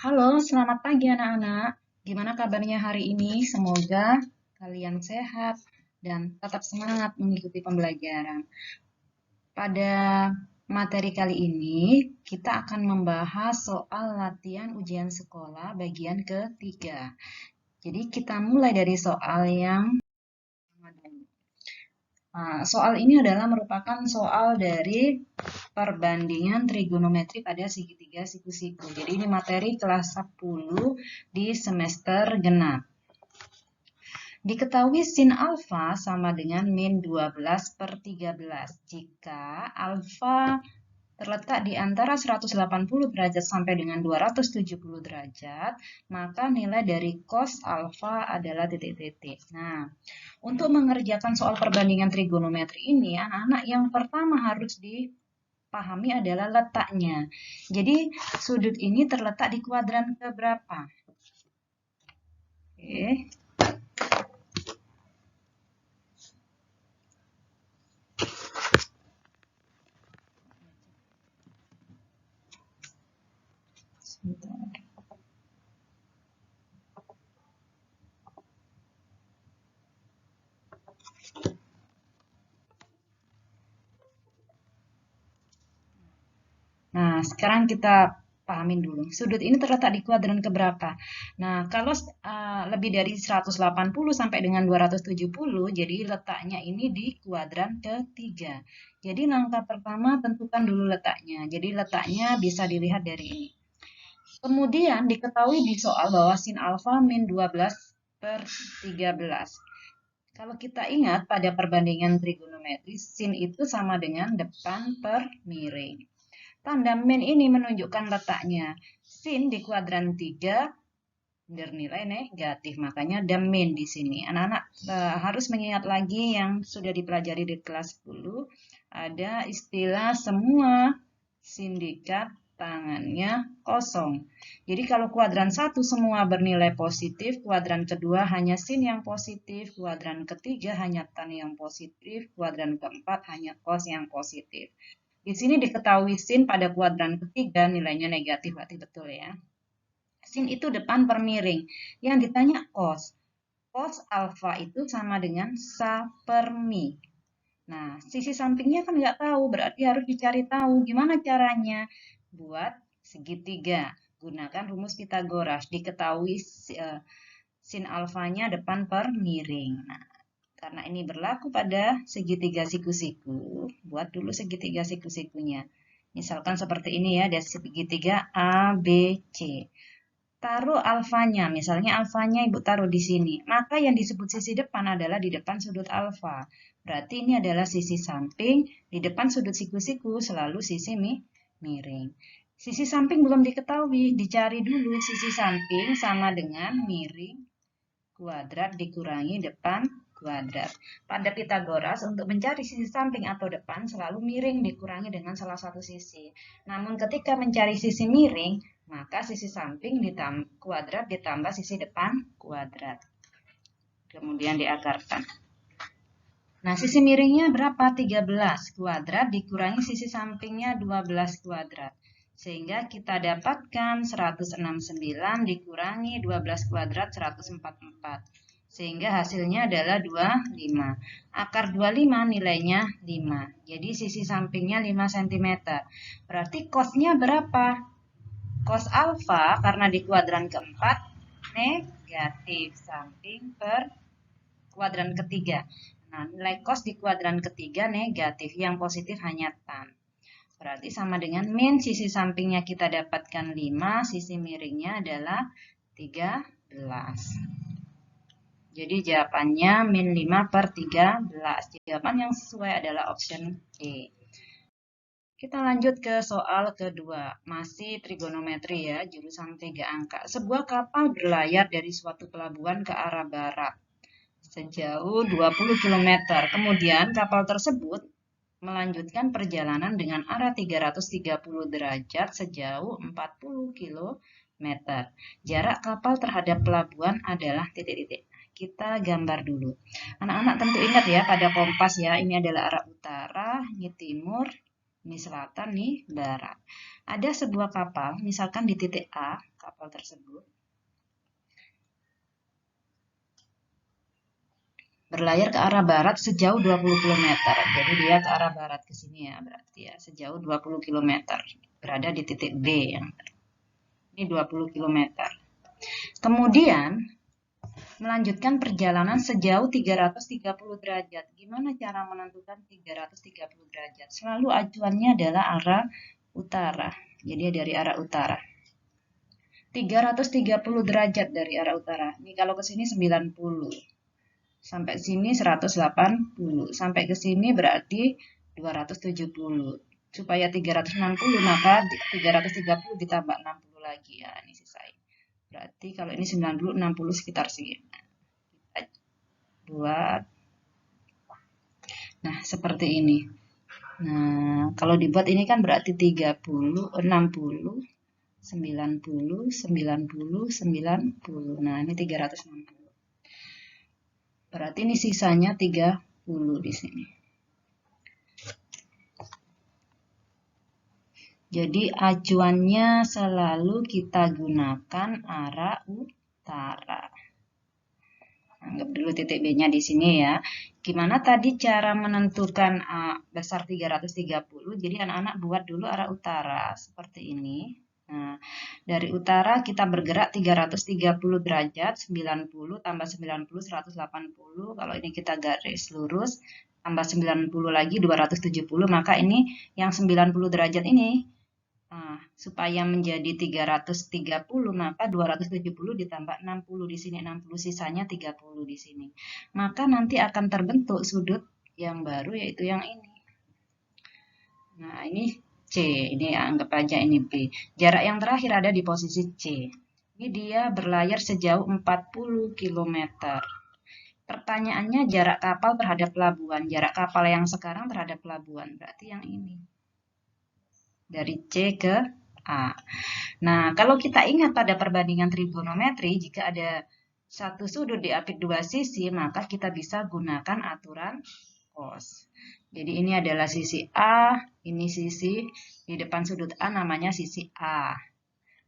Halo, selamat pagi anak-anak. Gimana kabarnya hari ini? Semoga kalian sehat dan tetap semangat mengikuti pembelajaran. Pada materi kali ini, kita akan membahas soal latihan ujian sekolah bagian ketiga. Jadi kita mulai dari soal yang pertama dulu. Nah, soal ini adalah merupakan soal dari perbandingan trigonometri pada segitiga siku-siku. Jadi ini materi kelas 10 di semester genap. Diketahui sin alfa sama dengan min 12/13 jika alfa terletak di antara 180 derajat sampai dengan 270 derajat, maka nilai dari cos alfa adalah titik-titik. Nah, untuk mengerjakan soal perbandingan trigonometri ini, anak-anak yang pertama harus dipahami adalah letaknya. Jadi, sudut ini terletak di kuadran keberapa? Oke. Sebentar. Nah, sekarang kita pahamin dulu. Sudut ini terletak di kuadran keberapa? Nah, kalau lebih dari 180 sampai dengan 270, jadi letaknya ini di kuadran ketiga. Jadi langkah pertama tentukan dulu letaknya. Jadi letaknya bisa dilihat dari ini. Kemudian diketahui di soal bahwa sin alfa min 12/13. Kalau kita ingat pada perbandingan trigonometri, sin itu sama dengan depan per miring. Tanda min ini menunjukkan letaknya. Sin di kuadran 3 bernilai negatif, makanya ada min di sini. Anak-anak harus mengingat lagi yang sudah dipelajari di kelas 10, ada istilah semua sindikat tangannya kosong. Jadi kalau kuadran 1 semua bernilai positif, kuadran kedua hanya sin yang positif, kuadran ketiga hanya tan yang positif, kuadran keempat hanya cos yang positif. Di sini diketahui sin pada kuadran ketiga nilainya negatif, berarti betul ya. Sin itu depan per miring. Yang ditanya cos. Cos alfa itu sama dengan sa per mi. Nah, sisi sampingnya kan nggak tahu, berarti harus dicari tahu. Gimana caranya? Buat segitiga. Gunakan rumus Pitagoras. Diketahui sin alfanya depan per miring. Nah, karena ini berlaku pada segitiga siku-siku, buat dulu segitiga siku-sikunya. Misalkan seperti ini ya, dari segitiga A, B, C. Taruh alfanya, misalnya alfanya ibu taruh di sini. Maka yang disebut sisi depan adalah di depan sudut alfa. Berarti ini adalah sisi samping, di depan sudut siku-siku selalu sisi miring. Sisi samping belum diketahui, dicari dulu sisi samping sama dengan miring kuadrat dikurangi depan kuadrat. Pada Pitagoras, untuk mencari sisi samping atau depan selalu miring dikurangi dengan salah satu sisi. Namun ketika mencari sisi miring, maka sisi samping kuadrat ditambah sisi depan kuadrat. Kemudian diakarkan. Nah, sisi miringnya berapa? 13 kuadrat dikurangi sisi sampingnya 12 kuadrat. Sehingga kita dapatkan 169 dikurangi 12 kuadrat 144. Sehingga hasilnya adalah 25. Akar 25 nilainya 5. Jadi sisi sampingnya 5 cm. Berarti cosnya berapa? Cos alfa karena di kuadran keempat negatif samping per kuadran ketiga. Nah, nilai cos di kuadran ketiga negatif, yang positif hanya tan. Berarti sama dengan min, sisi sampingnya kita dapatkan 5, sisi miringnya adalah 13. Jadi jawabannya min 5/13. Jawaban yang sesuai adalah option D. Kita lanjut ke soal kedua. Masih trigonometri ya, jurusan 3 angka. Sebuah kapal berlayar dari suatu pelabuhan ke arah barat sejauh 20 km. Kemudian kapal tersebut melanjutkan perjalanan dengan arah 330 derajat sejauh 40 km. Jarak kapal terhadap pelabuhan adalah titik-titik. Kita gambar dulu. Anak-anak tentu ingat ya pada kompas ya, ini adalah arah utara, ini timur, Ini selatan, nih barat. Ada sebuah kapal, misalkan di titik A, kapal tersebut berlayar ke arah barat sejauh 20 km. Jadi dia ke arah barat ke sini ya, berarti ya sejauh 20 km. Berada di titik B yang ini 20 km. Kemudian melanjutkan perjalanan sejauh 330 derajat. Gimana cara menentukan 330 derajat? Selalu acuannya adalah arah utara. Jadi dari arah utara. 330 derajat dari arah utara. Ini kalau ke sini 90. Sampai sini 180. Sampai ke sini berarti 270. Supaya 360 maka 330 ditambah 60 lagi ya, ini sisain. Berarti kalau ini 90, 60 sekitar segini. Kita buat. Nah, seperti ini. Nah, kalau dibuat ini kan berarti 30, 60, 90, 90, 90. Nah, ini 360. Berarti ini sisanya 30 di sini. Jadi acuannya selalu kita gunakan arah utara. Anggap dulu titik B-nya di sini ya. Gimana tadi cara menentukan besar 330? Jadi anak-anak buat dulu arah utara seperti ini. Nah, dari utara kita bergerak 330 derajat, 90 tambah 90 180. Kalau ini kita garis lurus tambah 90 lagi 270, maka ini yang 90 derajat ini supaya menjadi 330, maka 270 ditambah 60 di sini, 60 sisanya 30 di sini. Maka nanti akan terbentuk sudut yang baru, yaitu yang ini. Nah, ini C, ini anggap aja ini B. Jarak yang terakhir ada di posisi C. Ini dia berlayar sejauh 40 km. Pertanyaannya jarak kapal terhadap pelabuhan. Jarak kapal yang sekarang terhadap pelabuhan, berarti yang ini. Dari C ke A. Nah, kalau kita ingat pada perbandingan trigonometri, jika ada satu sudut diapit dua sisi, maka kita bisa gunakan aturan cos. Jadi ini adalah sisi A, ini sisi, di depan sudut A namanya sisi A.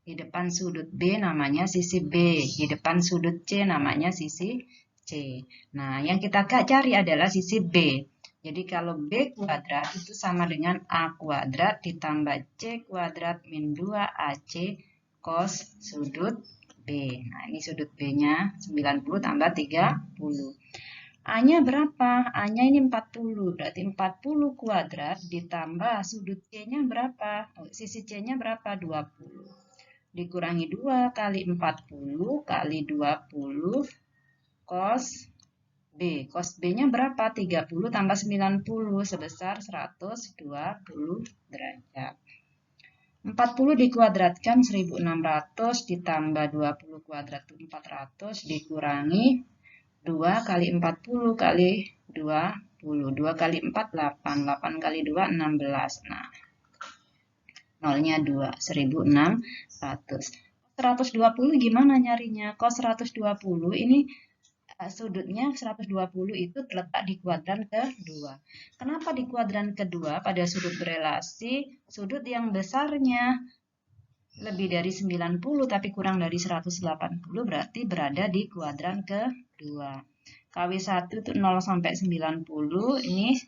Di depan sudut B namanya sisi B. Di depan sudut C namanya sisi C. Nah, yang kita cari adalah sisi B. Jadi kalau B kuadrat itu sama dengan A kuadrat ditambah C kuadrat min 2AC cos sudut B. Nah, ini sudut B-nya 90 tambah 30. A-nya berapa? A-nya ini 40. Berarti 40 kuadrat ditambah sudut C-nya berapa? Sisi C-nya berapa? 20. Dikurangi 2 kali 40 kali 20 cos B. Cos B-nya berapa? 30 tambah 90 sebesar 120 derajat. 40 dikuadratkan 1600 ditambah 20 kuadrat 400 dikurangi 2 kali 40 kali 20. 2 kali 4 8. 8 kali 2 16. Nah, nolnya 2, 1600. 120 gimana nyarinya? Cos 120 ini sudutnya 120 itu terletak di kuadran kedua. Kenapa di kuadran kedua? Pada sudut berelasi, sudut yang besarnya lebih dari 90 tapi kurang dari 180 berarti berada di kuadran kedua. KW1 itu 0 sampai 90, ini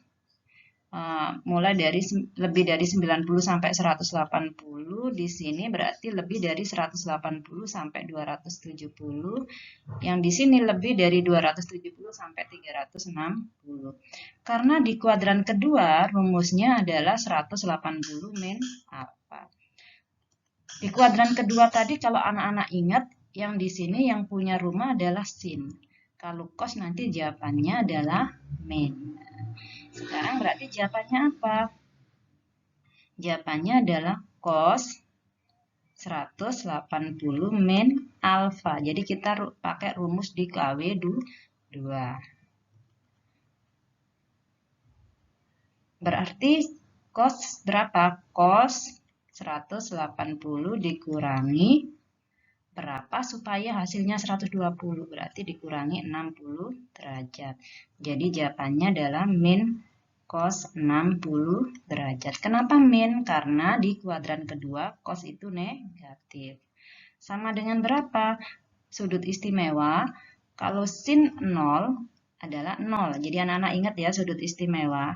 mulai dari lebih dari 90 sampai 180, di sini berarti lebih dari 180 sampai 270, yang di sini lebih dari 270 sampai 360. Karena di kuadran kedua rumusnya adalah 180 min alfa. Di kuadran kedua tadi kalau anak-anak ingat, yang di sini yang punya rumah adalah sin. Kalau cos nanti jawabannya adalah min. Sekarang berarti jawabannya apa? Jawabannya adalah cos 180 min alfa. Jadi kita pakai rumus di KW2. Berarti cos berapa? Cos 180 dikurangi berapa supaya hasilnya 120? Berarti dikurangi 60 derajat. Jadi jawabannya adalah min cos 60 derajat. Kenapa min? Karena di kuadran kedua cos itu negatif. Sama dengan berapa? Sudut istimewa. Kalau sin 0 adalah 0. Jadi anak-anak ingat ya sudut istimewa.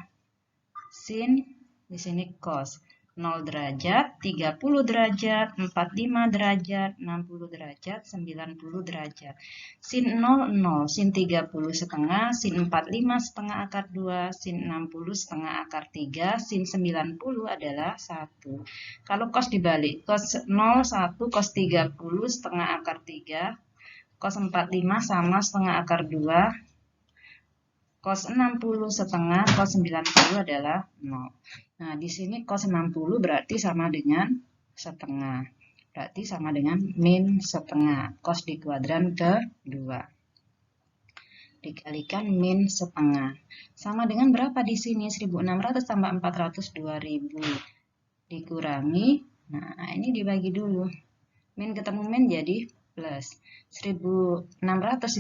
Sin di sini cos 0 derajat, 30 derajat, 45 derajat, 60 derajat, 90 derajat. Sin 0, 0. Sin 30 setengah, sin 45 setengah akar 2, sin 60 setengah akar 3, sin 90 adalah 1. Kalau cos dibalik, cos 0, 1, cos 30 setengah akar 3, cos 45 sama setengah akar 2, cos 60 setengah, cos 90 adalah 0. Nah, di sini cos 60 berarti sama dengan setengah. Berarti sama dengan min setengah. Cos di kuadran kedua. Dikalikan min setengah. Sama dengan berapa di sini? 1600 tambah 400, 2000. Dikurangi. Nah, ini dibagi dulu. Min ketemu min jadi plus. 1600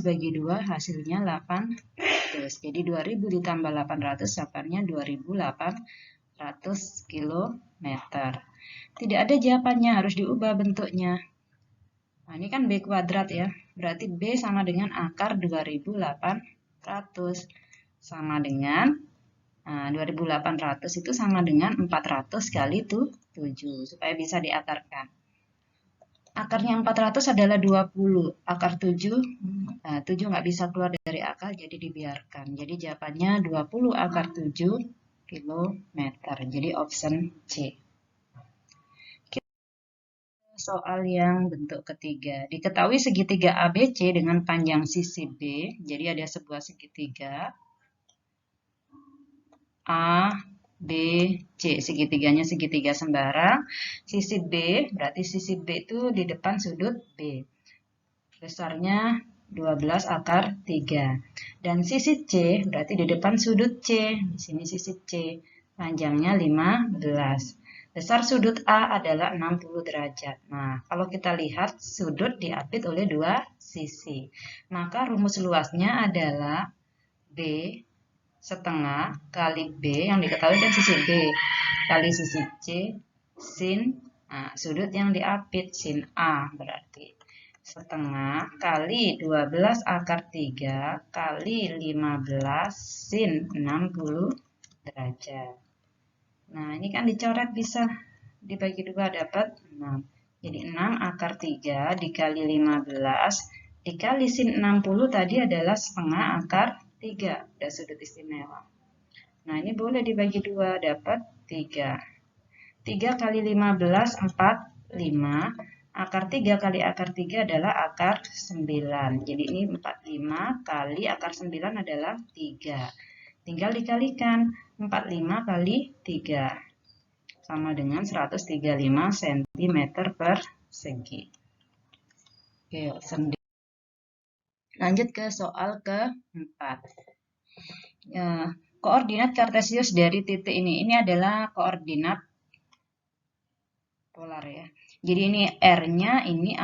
dibagi 2 hasilnya 800. Jadi 2000 ditambah 800 jawabannya 2800 km. Tidak ada jawabannya, harus diubah bentuknya. Nah, ini kan B kuadrat ya. Berarti B sama dengan akar 2800. Sama dengan 2800 itu sama dengan 400 kali 7. Supaya bisa diakarkan. Akarnya 400 adalah 20. Akar 7, 7 nggak bisa keluar dari akar, jadi dibiarkan. Jadi jawabannya 20 akar 7 km. Jadi option C. Soal yang bentuk ketiga. Diketahui segitiga ABC dengan panjang sisi B. Jadi ada sebuah segitiga. A, B, C. Segitiganya segitiga sembarang. Sisi B, berarti sisi B itu di depan sudut B. Besarnya 12 akar 3. Dan sisi C, berarti di depan sudut C. Di sini sisi C. Panjangnya 15. Besar sudut A adalah 60 derajat. Nah, kalau kita lihat sudut diapit oleh dua sisi. Maka rumus luasnya adalah B setengah kali B yang diketahui kan sisi B kali sisi C sin sudut yang diapit sin A berarti setengah kali 12 akar 3 kali 15 sin 60 derajat. Nah, ini kan dicoret bisa dibagi 2 dapat 6. Jadi 6 akar 3 dikali 15 dikali sin 60 tadi adalah setengah akar 3, ada sudut istimewa. Nah, ini boleh dibagi 2, dapat 3. 3 kali 15, 45. Akar 3 kali akar 3 adalah akar 9. Jadi ini 45 kali akar 9 adalah 3. Tinggal dikalikan 45 kali 3. Sama dengan 135 cm persegi. Oke, lanjut ke soal keempat. Koordinat kartesius dari titik ini. Ini adalah koordinat polar ya. Jadi ini R-nya, ini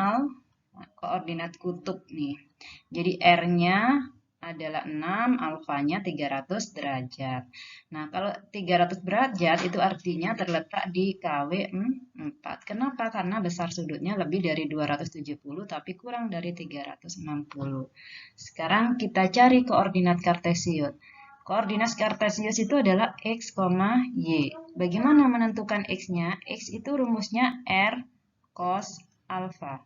koordinat kutub nih. Jadi R-nya adalah 6, alfanya 300 derajat. Nah, kalau 300 derajat itu artinya terletak di KW 4. Kenapa? Karena besar sudutnya lebih dari 270 tapi kurang dari 360. Sekarang kita cari koordinat kartesius. Koordinat kartesius itu adalah X, Y. Bagaimana menentukan X-nya? X itu rumusnya R cos alfa.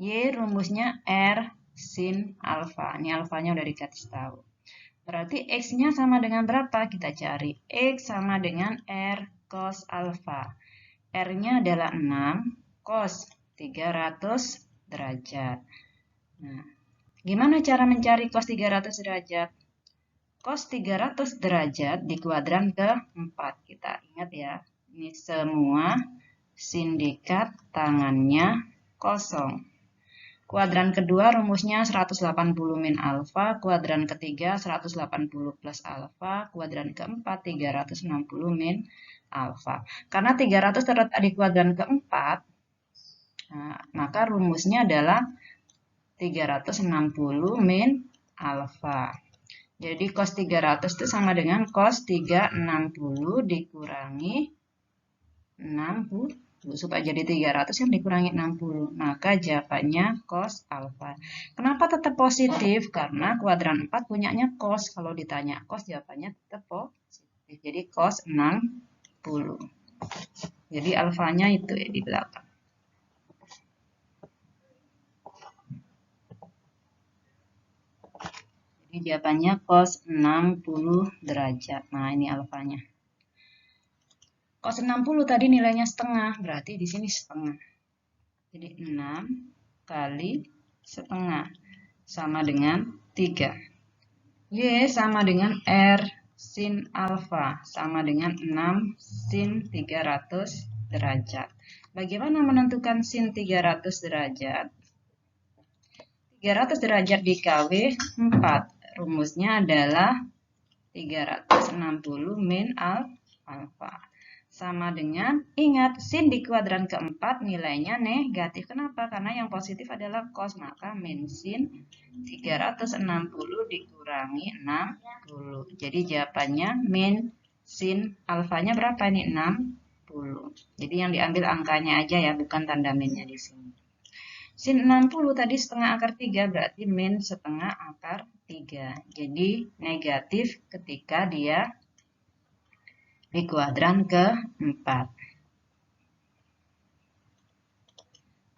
Y rumusnya R sin alfa. Ini alfanya udah dikasih tahu. Berarti X-nya sama dengan berapa? Kita cari. X sama dengan R cos alfa. R-nya adalah 6 cos 300 derajat. Nah, gimana cara mencari cos 300 derajat? Cos 300 derajat di kuadran ke-4. Kita ingat ya, ini semua sindikat tangannya kosong. Kuadran kedua rumusnya 180 min alfa, kuadran ketiga 180 plus alfa, kuadran keempat 360 min alfa. Karena 300 terletak di kuadran keempat, maka rumusnya adalah 360 min alfa. Jadi cos 300 itu sama dengan cos 360 dikurangi 60. Supaya jadi 300 yang dikurangi 60. Maka jawabannya cos alfa. Kenapa tetap positif? Karena kuadran 4 punyanya cos. Kalau ditanya cos, jawabannya tetap positif. Jadi cos 60. Jadi alfanya itu ya di belakang. Jadi jawabannya cos 60 derajat. Nah, ini alfanya. Cos 60 tadi nilainya setengah, berarti di sini setengah. Jadi 6 kali setengah sama dengan 3. Y sama dengan R sin alfa sama dengan 6 sin 300 derajat. Bagaimana menentukan sin 300 derajat? 300 derajat dikali 4. Rumusnya adalah 360 min alfa. Sama dengan, ingat, sin di kuadran keempat nilainya negatif. Kenapa? Karena yang positif adalah cos, maka min sin 360 dikurangi 60. Jadi jawabannya min sin alfanya berapa nih? 60. Jadi yang diambil angkanya aja ya, bukan tanda minnya di sini. Sin 60 tadi setengah akar 3, berarti min setengah akar 3. Jadi negatif ketika dia di kuadran keempat.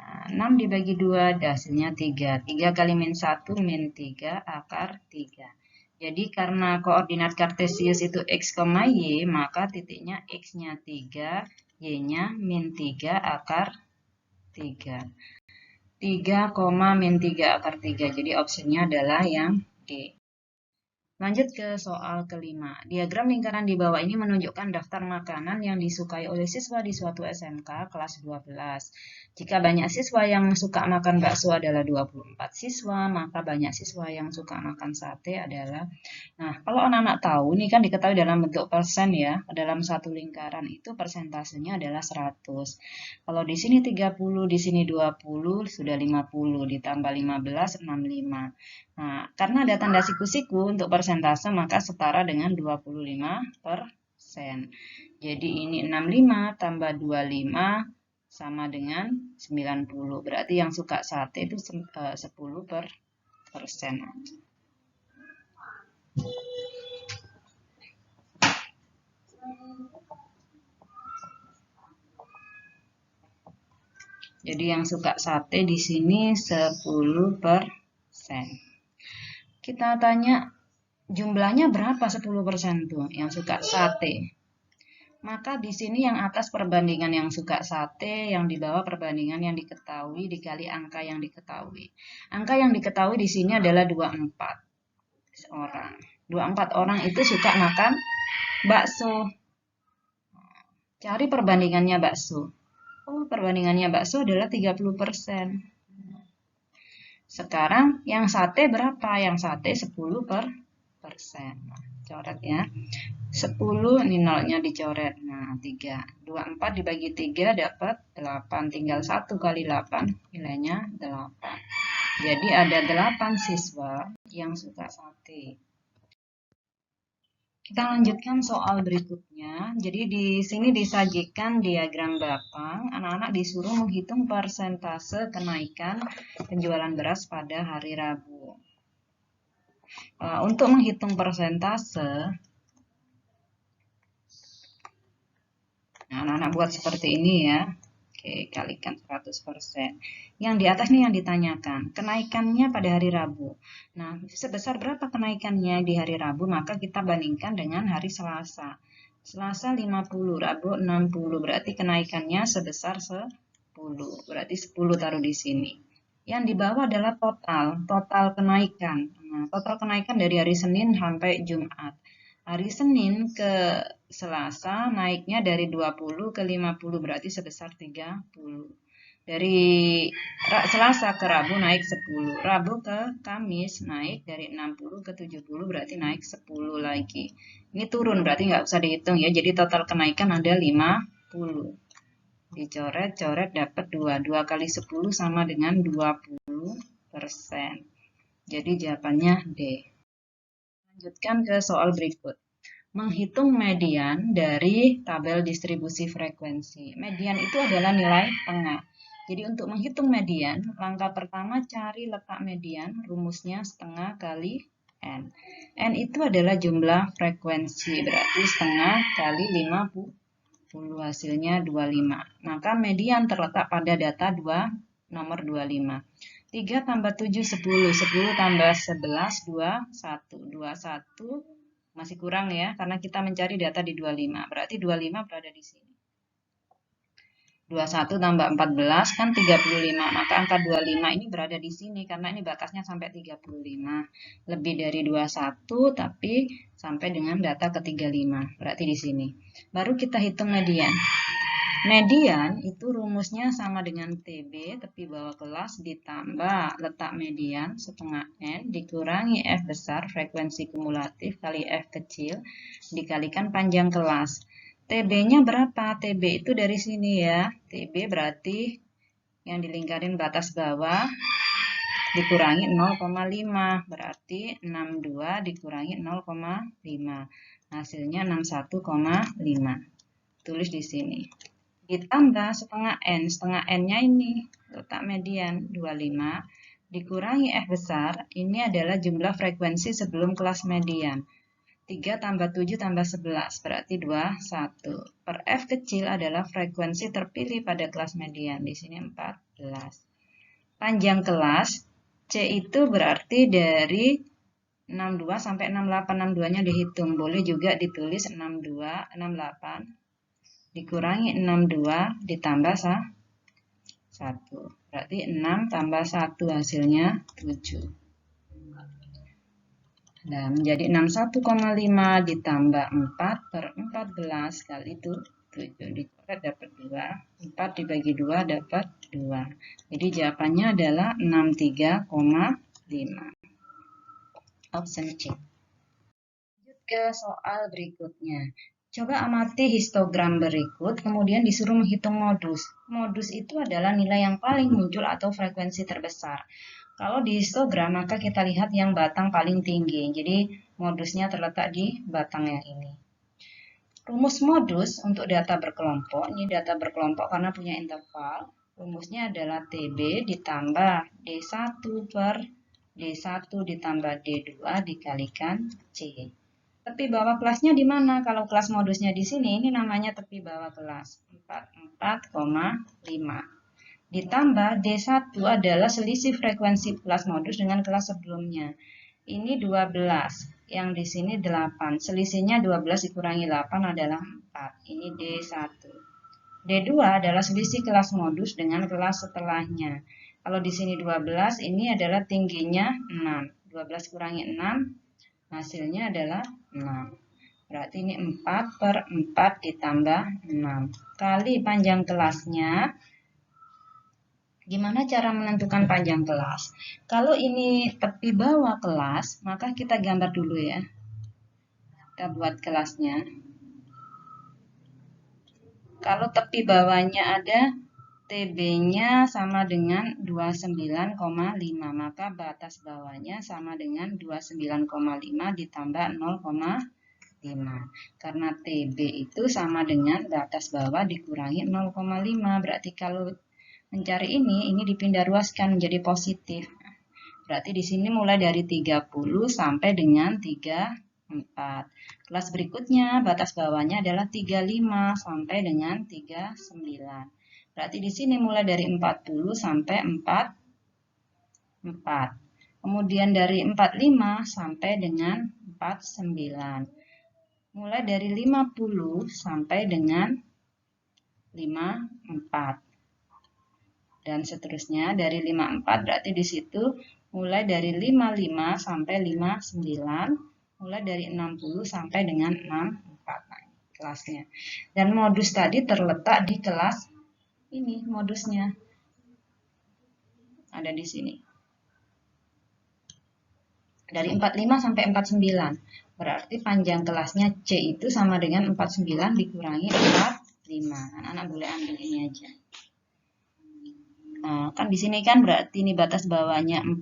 Nah, 6 dibagi 2, hasilnya 3. 3 kali min 1, min 3 akar 3. Jadi karena koordinat kartesius itu x, y, maka titiknya x-nya 3, y-nya min 3 akar 3. 3, min 3 akar 3. Jadi opsinya adalah yang D. Lanjut ke soal kelima. Diagram lingkaran di bawah ini menunjukkan daftar makanan yang disukai oleh siswa di suatu SMK kelas 12. Jika banyak siswa yang suka makan bakso adalah 24 siswa, maka banyak siswa yang suka makan sate adalah... Nah, kalau anak-anak tahu, ini kan diketahui dalam bentuk persen ya. Dalam satu lingkaran itu persentasenya adalah 100. Kalau di sini 30, di sini 20, sudah 50. Ditambah 15, 65. Nah, karena ada tanda siku-siku untuk persentase, maka setara dengan 25%. Jadi ini 65 tambah 25 sama dengan 90. Berarti yang suka sate itu 10%. Jadi yang suka sate di sini 10%. Kita tanya jumlahnya berapa 10% tuh yang suka sate. Maka di sini yang atas perbandingan yang suka sate, yang di bawah perbandingan yang diketahui dikali angka yang diketahui. Angka yang diketahui di sini adalah 24 orang. 24 orang itu suka makan bakso. Cari perbandingannya bakso. Oh, perbandingannya bakso adalah 30%. Sekarang yang sate berapa? Yang sate 10%. Coret ya. 10, ini nolnya dicoret. Nah, 3. 24 dibagi 3 dapat 8. Tinggal 1 kali 8, nilainya 8. Jadi ada 8 siswa yang suka sate. Kita lanjutkan soal berikutnya. Jadi di sini disajikan diagram belakang. Anak-anak disuruh menghitung persentase kenaikan penjualan beras pada hari Rabu. Untuk menghitung persentase, anak-anak buat seperti ini ya. Oke, kalikan 100%. Yang di atas nih yang ditanyakan, kenaikannya pada hari Rabu. Nah, sebesar berapa kenaikannya di hari Rabu? Maka kita bandingkan dengan hari Selasa. Selasa 50, Rabu 60, berarti kenaikannya sebesar 10. Berarti 10 taruh di sini. Yang di bawah adalah total kenaikan. Nah, total kenaikan dari hari Senin sampai Jumat. Hari Senin ke Selasa naiknya dari 20 ke 50, berarti sebesar 30. Dari Selasa ke Rabu naik 10. Rabu ke Kamis naik dari 60 ke 70, berarti naik 10 lagi. Ini turun, berarti nggak usah dihitung ya. Jadi total kenaikan ada 50. Dicoret-coret dapat 2. 2 kali 10 sama dengan 20%. Jadi jawabannya D. Lanjutkan ke soal berikut. Menghitung median dari tabel distribusi frekuensi. Median itu adalah nilai tengah. Jadi untuk menghitung median, langkah pertama cari letak median, rumusnya setengah kali N. N itu adalah jumlah frekuensi, berarti setengah kali 50, hasilnya 25. Maka median terletak pada data nomor 25. 3 tambah 7, 10. 10 tambah 11, 21. 21 masih kurang ya, karena kita mencari data di 25. Berarti 25 berada di sini. 21 tambah 14 kan 35. Maka angka 25 ini berada di sini karena ini batasnya sampai 35. Lebih dari 21 tapi sampai dengan data ke 35. Berarti di sini. Baru kita hitung median. Median itu rumusnya sama dengan TB, tepi bawah kelas, ditambah letak median setengah N, dikurangi F besar, frekuensi kumulatif, kali F kecil, dikalikan panjang kelas. TB-nya berapa? TB itu dari sini ya. TB berarti yang dilingkarin batas bawah, dikurangi 0,5. Berarti 62 dikurangi 0,5. Hasilnya 61,5. Tulis di sini. Ditambah setengah N-nya ini letak median 25 dikurangi F besar, ini adalah jumlah frekuensi sebelum kelas median. 3 tambah 7 tambah 11 berarti 21. Per F kecil adalah frekuensi terpilih pada kelas median, di sini 14. Panjang kelas C itu berarti dari 62 sampai 68, 62-nya dihitung, boleh juga ditulis 62, 68 dikurangi 62 ditambah 1. Berarti 6 tambah 1 hasilnya 7. Nah, menjadi 61,5 ditambah 4 per 14 kali itu 7. Dicoret dapat 2. 4 dibagi 2 dapat 2. Jadi jawabannya adalah 63,5. Option C. Lanjut ke soal berikutnya. Coba amati histogram berikut, kemudian disuruh menghitung modus. Modus itu adalah nilai yang paling muncul atau frekuensi terbesar. Kalau di histogram, maka kita lihat yang batang paling tinggi. Jadi, modusnya terletak di batang yang ini. Rumus modus untuk data berkelompok, ini data berkelompok karena punya interval. Rumusnya adalah TB ditambah D1 per D1 ditambah D2 dikalikan C. Tepi bawah kelasnya di mana? Kalau kelas modusnya di sini, ini namanya tepi bawah kelas 44,5. Ditambah D1 adalah selisih frekuensi kelas modus dengan kelas sebelumnya. Ini 12, yang di sini 8. Selisihnya 12 dikurangi 8 adalah 4. Ini D1. D2 adalah selisih kelas modus dengan kelas setelahnya. Kalau di sini 12, ini adalah tingginya 6. 12 kurangi 6, hasilnya adalah 6. Berarti ini 4 per 4 ditambah 6. Kali panjang kelasnya. Gimana cara menentukan panjang kelas? Kalau ini tepi bawah kelas, maka kita gambar dulu ya. Kita buat kelasnya. Kalau tepi bawahnya ada TB-nya sama dengan 29,5, maka batas bawahnya sama dengan 29,5 ditambah 0,5. Karena TB itu sama dengan batas bawah dikurangi 0,5. Berarti kalau mencari ini dipindah ruaskan menjadi positif. Berarti di sini mulai dari 30 sampai dengan 34. Kelas berikutnya batas bawahnya adalah 35 sampai dengan 39. Berarti di sini mulai dari 40 sampai 44. Kemudian dari 45 sampai dengan 49. Mulai dari 50 sampai dengan 54. Dan seterusnya dari 54 berarti di situ mulai dari 55 sampai 59, mulai dari 60 sampai dengan 64 kelasnya. Dan modus tadi terletak di kelas ini, modusnya ada di sini. Dari 45 sampai 49. Berarti panjang kelasnya C itu sama dengan 49 dikurangi 45. Anak-anak boleh ambil ini aja. Nah, kan di sini kan berarti ini batas bawahnya 45,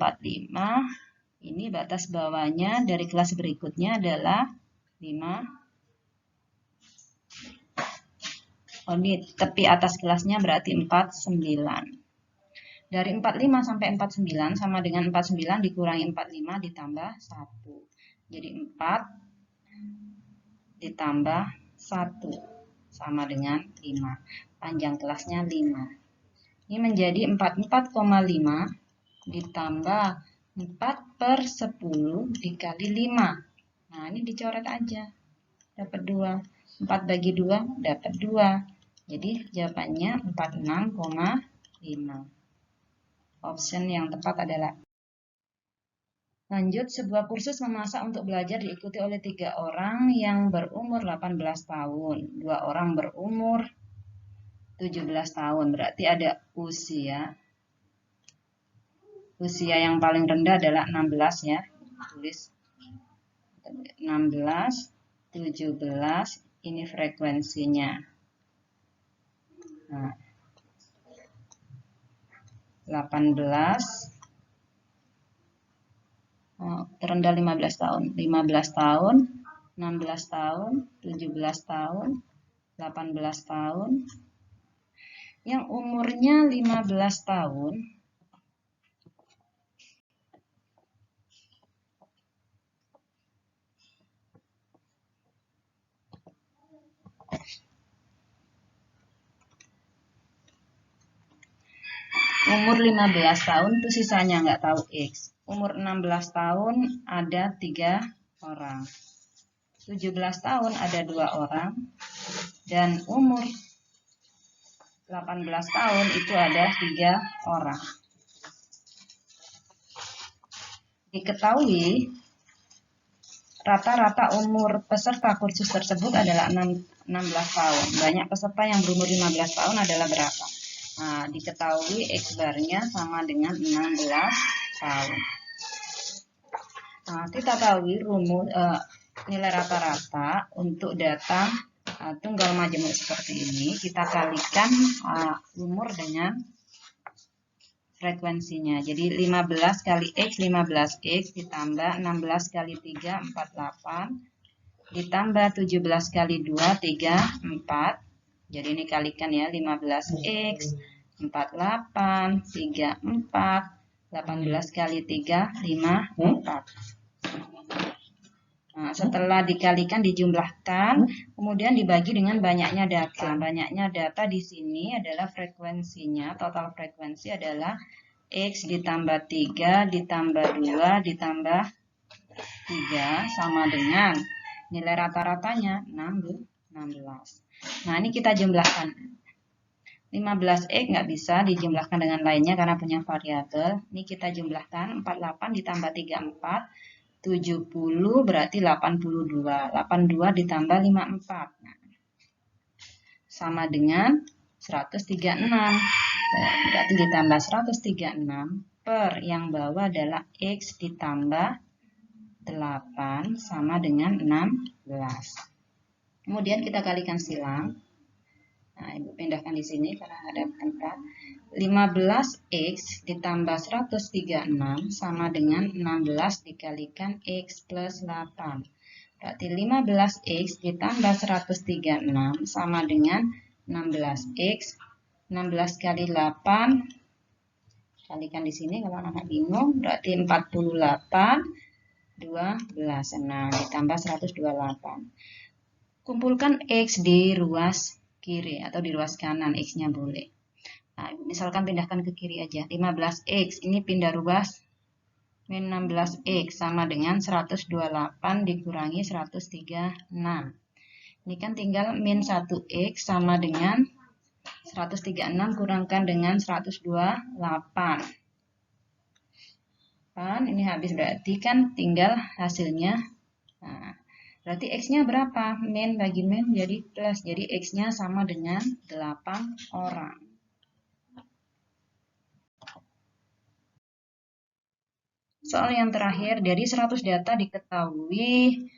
Ini batas bawahnya dari kelas berikutnya adalah 5. Oh, di tepi atas kelasnya berarti 49. Dari 45 sampai 49 sama dengan 49 dikurangi 45 ditambah 1. Jadi 4 ditambah 1 sama dengan 5. Panjang kelasnya 5. Ini menjadi 44,5 ditambah 4/10 dikali 5. Nah, ini dicoret aja. Dapat 2. 4 bagi 2 dapat 2. Jadi jawabannya 46,5. Option yang tepat adalah. Lanjut, sebuah kursus memasak untuk belajar diikuti oleh 3 orang yang berumur 18 tahun. 2 orang berumur 17 tahun. Berarti ada usia yang paling rendah adalah 16 ya. Tulis 16, 17, ini frekuensinya. Nah, 18, terendah 15 tahun. 15 tahun, 16 tahun, 17 tahun, 18 tahun. Yang umurnya 15 tahun, umur 15 tahun itu sisanya nggak tahu X. Umur 16 tahun ada 3 orang. 17 tahun ada 2 orang. Dan umur 18 tahun itu ada 3 orang. Diketahui rata-rata umur peserta kursus tersebut adalah 16 tahun. Banyak peserta yang berumur 15 tahun adalah berapa? Nah, diketahui X barnya sama dengan 16 tahun. Nah, kita tahu nilai rata-rata untuk data tunggal majemuk seperti ini. Kita kalikan umur dengan frekuensinya. Jadi 15 kali X, 15X ditambah 16 kali 3, 48. Ditambah 17 kali 2, 34. Jadi ini kalikan ya, 15X, 48, 34, 18 kali 3, 54. Nah, setelah dikalikan, dijumlahkan, kemudian dibagi dengan banyaknya data. Banyaknya data di sini adalah frekuensinya, total frekuensi adalah X ditambah 3 ditambah 2 ditambah 3 sama dengan nilai rata-ratanya 16. Nah, ini kita jumlahkan. 15X nggak bisa dijumlahkan dengan lainnya karena punya variabel. Ini kita jumlahkan 48 ditambah 34. 70 berarti 82. 82 ditambah 54. Nah, sama dengan 136. Berarti ditambah 136 per yang bawah adalah X ditambah 8 sama dengan 16. Kemudian kita kalikan silang. Nah, Ibu pindahkan di sini karena ada angka. 15X ditambah 136 sama dengan 16 dikalikan X plus 8. Berarti 15X ditambah 136 sama dengan 16X. 16 kali 8. Kalikan di sini kalau anak bingung. Berarti 48, 12. Nah, ditambah 128. Kumpulkan X di ruas kiri atau di ruas kanan. X-nya boleh. Nah, misalkan pindahkan ke kiri aja. 15X ini pindah ruas. Min 16X sama dengan 128 dikurangi 136. Ini kan tinggal min 1X sama dengan 136 kurangkan dengan 128. Kan ini habis, berarti kan tinggal hasilnya. Nah, berarti X-nya berapa? Min bagi min jadi plus. Jadi X-nya sama dengan 8 orang. Soal yang terakhir, dari 100 data diketahui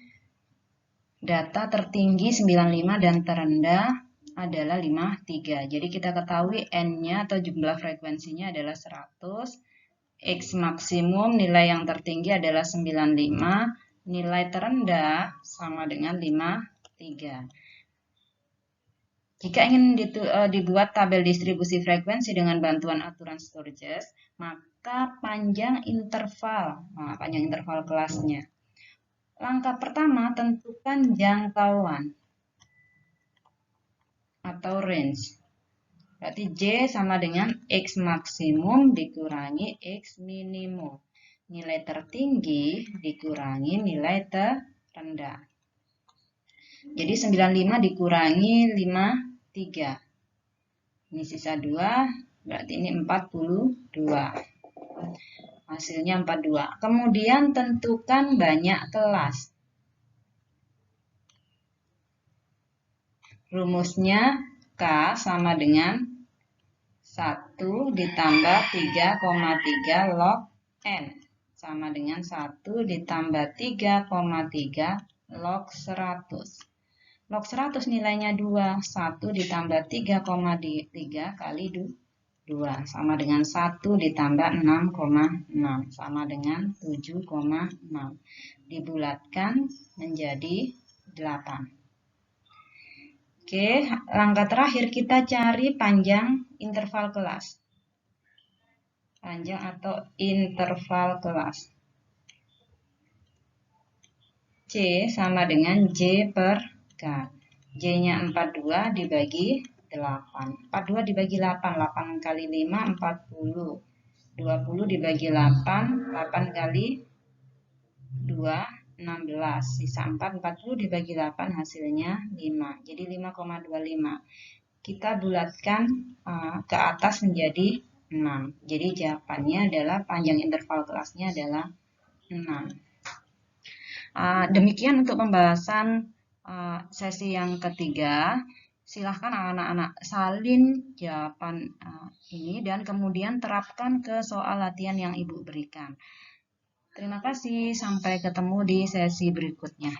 data tertinggi 95 dan terendah adalah 53. Jadi kita ketahui N-nya atau jumlah frekuensinya adalah 100. X maksimum nilai yang tertinggi adalah 95, nilai terendah sama dengan 53. Jika ingin dibuat tabel distribusi frekuensi dengan bantuan aturan Sturges, maka panjang interval kelasnya. Langkah pertama, tentukan jangkauan atau range. Berarti J sama dengan X maksimum dikurangi X minimum. Nilai tertinggi dikurangi nilai terendah. Jadi 95 dikurangi 53. Ini sisa 2, berarti ini 42. Hasilnya 42. Kemudian tentukan banyak kelas. Rumusnya K sama dengan 1 ditambah 3,3 log N sama dengan 1 ditambah 3,3 log 100. Log 100 nilainya 2. 1 ditambah 3,3 kali 2 sama dengan 1 ditambah 6,6 sama dengan 7,6. Dibulatkan menjadi 8. Oke, langkah terakhir kita cari panjang interval kelas. Panjang atau interval kelas. C sama dengan J per K. J-nya 42 dibagi 8. 42 dibagi 8. 8 kali 5, 40. 20 dibagi 8. 8 kali 2. 16, sisa 4, 40 dibagi 8 hasilnya 5, jadi 5,25. Kita bulatkan ke atas menjadi 6, jadi jawabannya adalah panjang interval kelasnya adalah 6. Demikian untuk pembahasan sesi yang ketiga. Silahkan anak-anak salin jawaban ini dan kemudian terapkan ke soal latihan yang Ibu berikan. Terima kasih, sampai ketemu di sesi berikutnya.